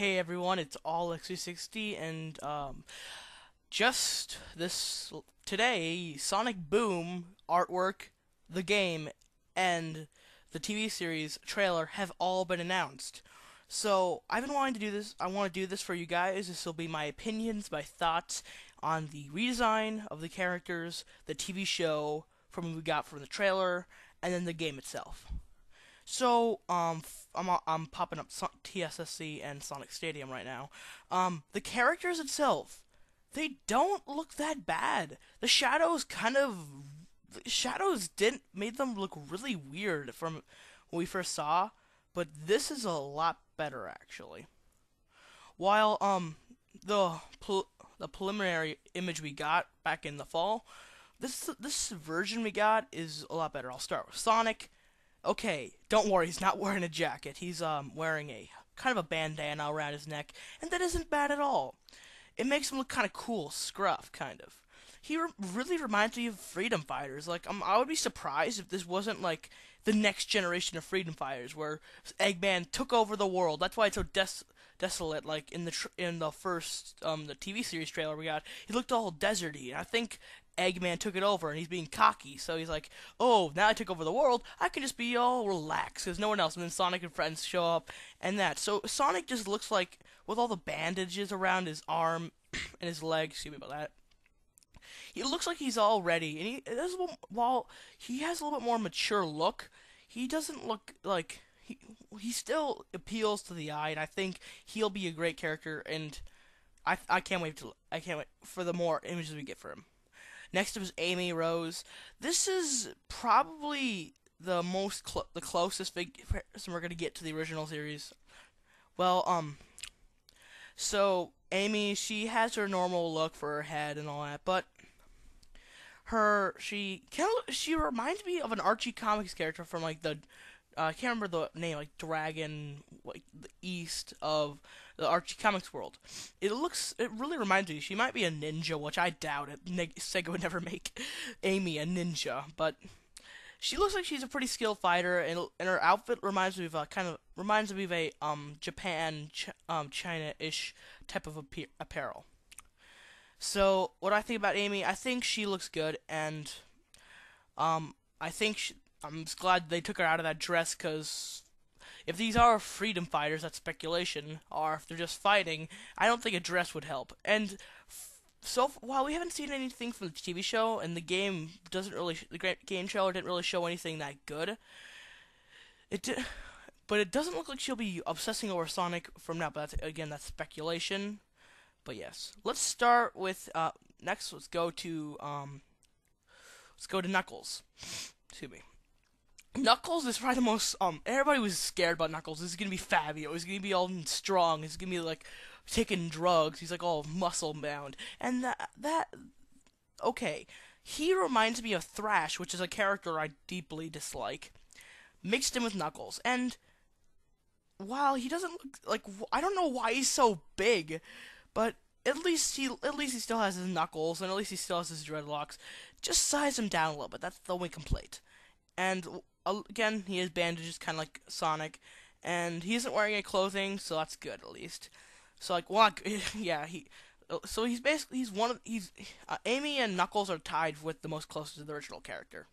Hey everyone, it's all X360, and just this today, Sonic Boom artwork, the game, and the TV series trailer have all been announced. So I've been wanting to do this. I want to do this for you guys. This will be my opinions, my thoughts on the redesign of the characters, the TV show from what we got from the trailer, and then the game itself. So, I'm popping up TSSC and Sonic Stadium right now. The characters itself, they don't look that bad. The shadows didn't made them look really weird from when we first saw, but this is a lot better actually. While the preliminary image we got back in the fall, this version we got is a lot better. I'll start with Sonic. Okay, don't worry, he's not wearing a jacket. He's wearing a kind of a bandana around his neck, and that isn't bad at all. It makes him look kind of cool, scruff, kind of. Really reminds me of Freedom Fighters. Like, I would be surprised if this wasn't like the next generation of Freedom Fighters, where Eggman took over the world. That's why it's so desolate. Like in the first the TV series trailer we got, he looked all deserty. And I think Eggman took it over, and he's being cocky. So he's like, "Oh, now I took over the world. I can just be all relaxed. There's no one else." And then Sonic and friends show up, and that. So Sonic just looks like, with all the bandages around his arm and his leg. Excuse me about that. He looks like he's all ready, and while he has a little bit more mature look, he doesn't look like he still appeals to the eye, and I think he'll be a great character. And I can't wait for the more images we get for him. Next up is Amy Rose. This is probably the closest comparison we're gonna get to the original series. Well, so Amy, she has her normal look for her head and all that, but she reminds me of an Archie Comics character from like the I can't remember the name, like Dragon, like the east of the Archie Comics world. It really reminds me. She might be a ninja, which I doubt it. Sega would never make Amy a ninja, but she looks like she's a pretty skilled fighter, and her outfit reminds me of a China-ish type of apparel. So what I think about Amy, I think she looks good, and I'm just glad they took her out of that dress, because if these are freedom fighters, that's speculation, or if they're just fighting, I don't think a dress would help. And so while we haven't seen anything from the TV show, and the game trailer didn't really show anything that good, it did, but it doesn't look like she'll be obsessing over Sonic from now. But that's speculation. But yes, let's start with next. Let's go to Knuckles. Excuse me. Knuckles is probably the most everybody was scared about Knuckles. This is gonna be Fabio. He's gonna be all strong. He's gonna be like taking drugs. He's like all muscle bound. And that okay. He reminds me of Thrash, which is a character I deeply dislike, mixed in with Knuckles. And while he doesn't look like, I don't know why he's so big, but at least he still has his knuckles, and at least he still has his dreadlocks. Just size him down a little bit. That's the only complaint. And again, he has bandages, kind of like Sonic, and he isn't wearing any clothing, so that's good at least. So like, well, yeah, so he's Amy and Knuckles are tied with the most closest to the original character.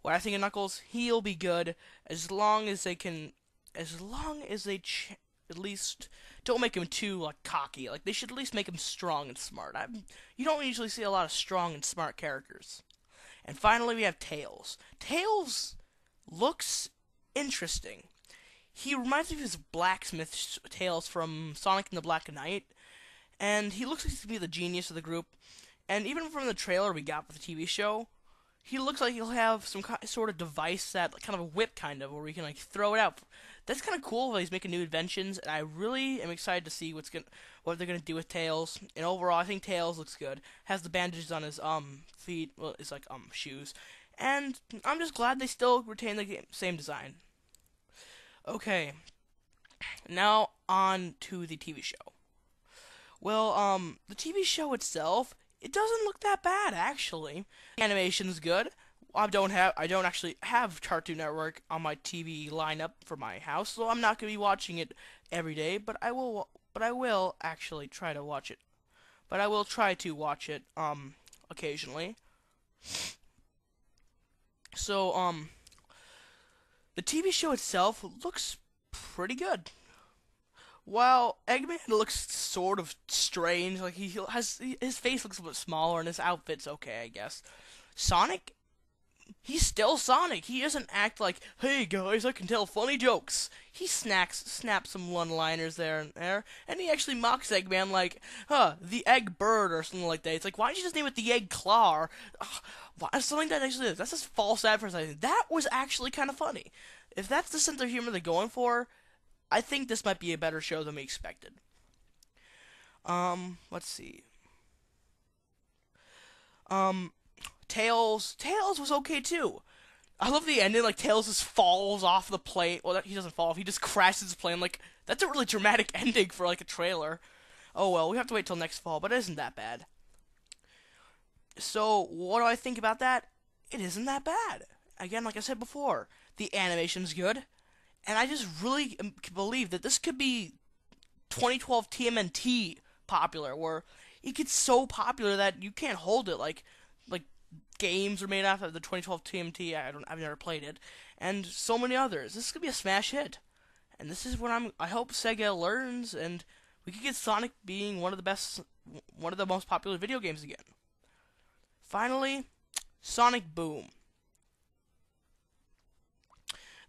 What I think of Knuckles, he'll be good as long as they at least don't make him too like cocky. Like, they should at least make him strong and smart. You don't usually see a lot of strong and smart characters. And finally, we have Tails. Tails looks interesting. He reminds me of his blacksmith Tails from Sonic and the Black Knight, and he looks like he's to be the genius of the group. And even from the trailer we got for the TV show, he looks like he'll have some sort of device, that like, kind of a whip, kind of, where we can like throw it out. That's kind of cool while he's making new inventions, and I really am excited to see what they're gonna do with Tails. And overall, I think Tails looks good. Has the bandages on his feet, well, it's like shoes, and I'm just glad they still retain the same design. Okay, now on to the TV show. Well, the TV show itself, it doesn't look that bad actually. Animation's good. I don't actually have Cartoon Network on my TV lineup for my house, so I'm not gonna be watching it every day. But I will actually try to watch it. But I will try to watch it occasionally. So the TV show itself looks pretty good. While Eggman looks sort of strange, like his face looks a bit smaller and his outfit's okay, I guess. Sonic, he's still Sonic. He doesn't act like, "Hey guys, I can tell funny jokes." He snaps some one-liners there and there, and he actually mocks Eggman like, the egg bird" or something like that. It's like, why don't you just name it the egg claw? Or, something that actually is. That's just false advertising. That was actually kind of funny. If that's the sense of humor they're going for, I think this might be a better show than we expected. Let's see. Um, Tails was okay too. I love the ending, like Tails just falls off the plane. Well, he doesn't fall off, he just crashes the plane. Like, that's a really dramatic ending for, like, a trailer. Oh well, we have to wait till next fall, but it isn't that bad. So, what do I think about that? It isn't that bad. Again, like I said before, the animation's good, and I just really believe that this could be 2012 TMNT popular, where it gets so popular that you can't hold it. Like games are made after the 2012 TMT. I've never played it, and so many others. This could be a smash hit, and this is what I hope Sega learns, and we could get Sonic being one of the most popular video games again. Finally, Sonic Boom,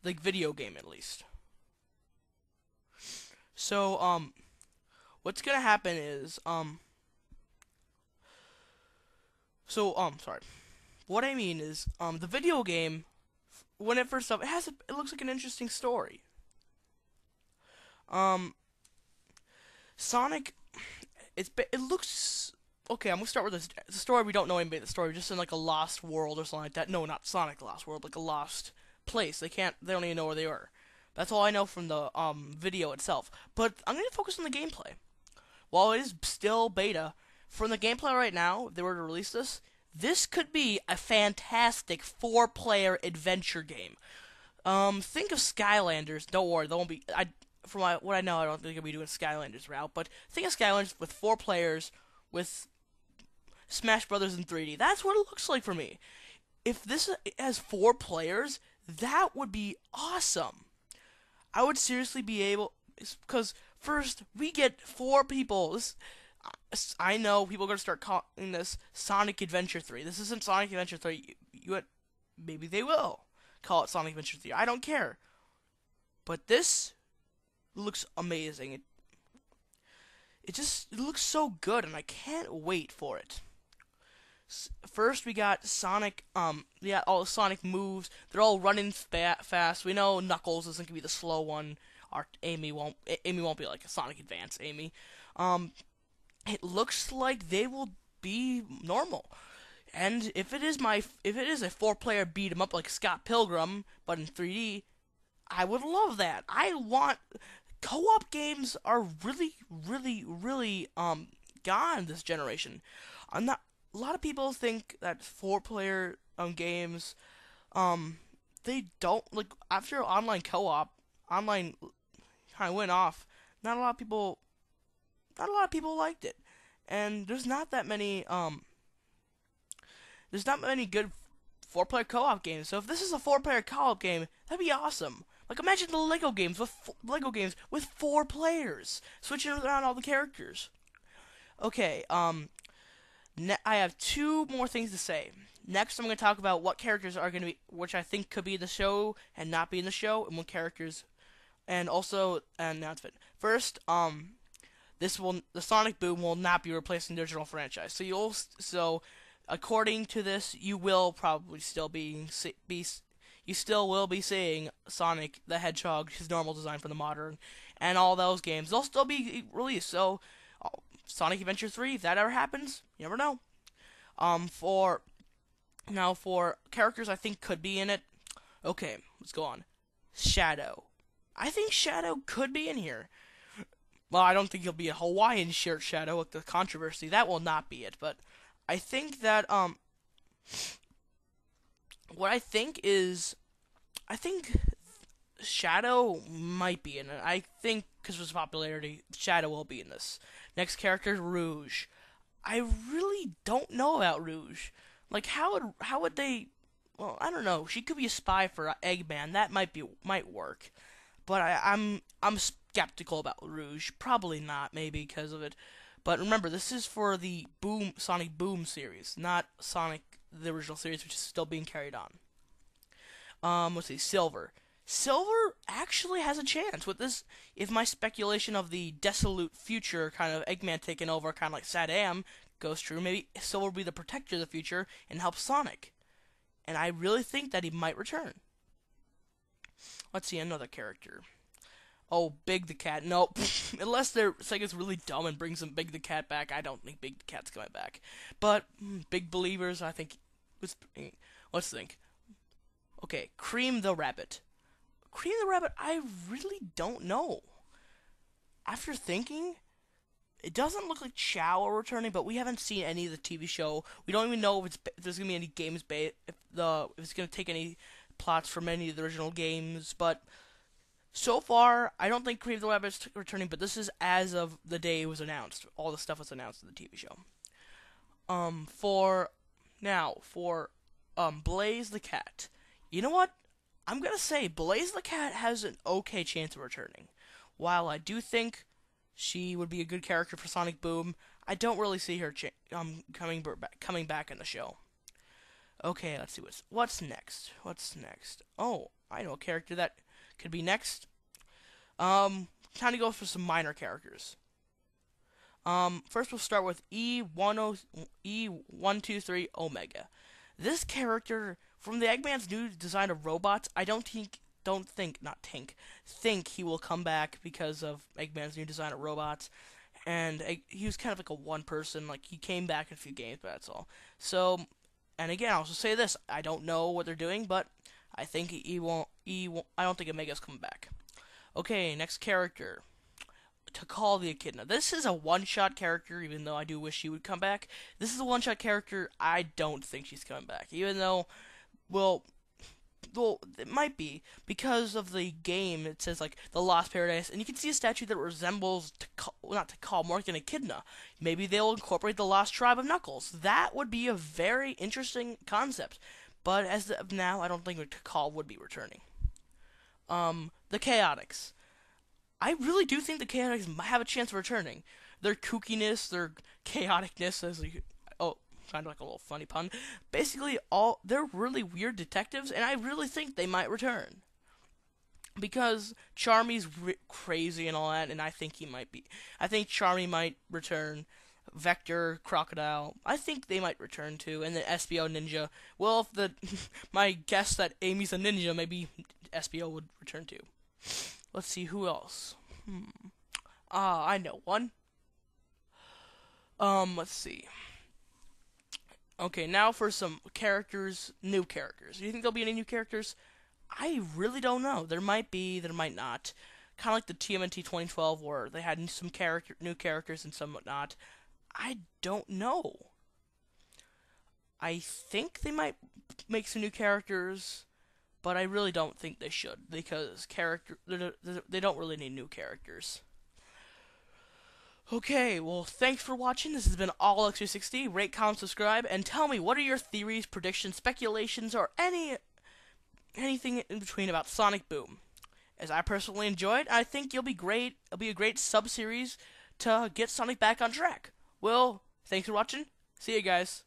the video game at least. So what's gonna happen is sorry. What I mean is, the video game, when it first up, it looks like an interesting story. Um, Sonic, it looks okay. I'm gonna start with this. It's a story we don't know anybody. The story just in like a lost world or something like that. No, not Sonic Lost World, like a lost place. They don't even know where they are. That's all I know from the video itself. But I'm gonna focus on the gameplay. While it is still beta, from the gameplay right now, if they were to release this, this could be a fantastic four-player adventure game. Think of Skylanders. Don't worry, they won't be. What I know, I don't think they'll be doing Skylanders route. But think of Skylanders with 4 players, with Smash Brothers in 3D. That's what it looks like for me. If this has 4 players, that would be awesome. I would seriously be able, because first we get 4 people. I know people are gonna start calling this Sonic Adventure 3. This isn't Sonic Adventure 3. Maybe they will call it Sonic Adventure 3. I don't care. But this looks amazing. It looks so good, and I can't wait for it. First, we got Sonic. All the Sonic moves. They're all running fast. We know Knuckles isn't gonna be the slow one. Amy won't be like a Sonic Advance. Amy. It looks like they will be normal. And if it is a 4-player beat 'em up like Scott Pilgrim, but in 3D, I would love that. Co-op games are really, really, really gone this generation. A lot of people think that 4-player games, they don't, like, after online co-op, online kind of went off. Not a lot of people liked it, and there's not many good 4-player co-op games. So if this is a 4-player co-op game, that'd be awesome. Like, imagine the Lego games with 4 players, switching around all the characters. Okay, I have 2 more things to say. Next, I'm going to talk about what characters are going to be, which I think could be in the show and not be in the show, and what characters, and also an announcement. First, the Sonic Boom will not be replacing the original franchise. So according to this, you will probably still you still will be seeing Sonic the Hedgehog, his normal design from the modern, and all those games. They'll still be released. So Sonic Adventure 3, if that ever happens, you never know. For characters I think could be in it. Okay, let's go on. Shadow. I think Shadow could be in here. Well, I don't think he'll be a Hawaiian shirt Shadow with the controversy. That will not be it. But I think that What I think is, I think Shadow might be in it. I think because of his popularity, Shadow will be in this. Next character is Rouge. I really don't know about Rouge. Like how would they? Well, I don't know. She could be a spy for Eggman. That might work. But I'm skeptical about Rouge. Probably not. Maybe because of it. But remember, this is for the Sonic Boom series, not Sonic the original series, which is still being carried on. Let's see, Silver. Silver actually has a chance with this. If my speculation of the desolate future, kind of Eggman taking over, kind of like Saddam, goes true, maybe Silver will be the protector of the future and help Sonic. And I really think that he might return. Let's see, another character. Oh, Big the Cat. Nope. Unless Sega's really dumb and brings them Big the Cat back, I don't think Big the Cat's coming back. But big believers, I think. Let's think. Okay, Cream the Rabbit. Cream the Rabbit, I really don't know. After thinking, it doesn't look like Chow are returning, but we haven't seen any of the TV show. We don't even know if there's gonna be any games if it's gonna take any plots from any of the original games. But so far, I don't think Cream the Rabbit's returning. But this is as of the day it was announced. All the stuff was announced in the TV show. For Blaze the Cat. You know what? I'm gonna say Blaze the Cat has an okay chance of returning. While I do think she would be a good character for Sonic Boom, I don't really see her coming back in the show. Okay, let's see what's next. What's next? Oh, I know a character that could be next. Time to go for some minor characters. First we'll start with E123 Omega. This character from the Eggman's new design of robots, I think he will come back because of Eggman's new design of robots. And he was kind of like a one person, like he came back in a few games, but that's all. So, and again, I'll also say this: I don't know what they're doing, but I think he won't. I don't think Omega's coming back. Okay, next character. Takal the Echidna. This is a one-shot character, even though I do wish she would come back. This is a one-shot character. I don't think she's coming back, even though, well, it might be because of the game. It says like the Lost Paradise, and you can see a statue that resembles not Takal, more like an Echidna. Maybe they'll incorporate the Lost Tribe of Knuckles. That would be a very interesting concept. But as of now, I don't think Takal would be returning. The Chaotix. I really do think the Chaotix might have a chance of returning. Their kookiness, their chaoticness, kind of like a little funny pun. Basically, they're really weird detectives, and I really think they might return. Because Charmy's crazy and all that, and I think he might be. I think Charmy might return. Vector, Crocodile, I think they might return too, and then SBO Ninja. Well, if my guess that Amy's a ninja, maybe SBO would return too. Let's see who else. I know one. Let's see. Okay, now for some characters, new characters. Do you think there'll be any new characters? I really don't know. There might be, there might not. Kind of like the TMNT 2012, where they had some new characters and some not. I don't know. I think they might make some new characters, but I really don't think they should because they don't really need new characters. Okay, well, thanks for watching. This has been All X360. Rate, comment, subscribe, and tell me what are your theories, predictions, speculations, or anything in between about Sonic Boom. As I personally enjoyed, I think you'll be great. It'll be a great sub-series to get Sonic back on track. Well, thanks for watching. See you guys.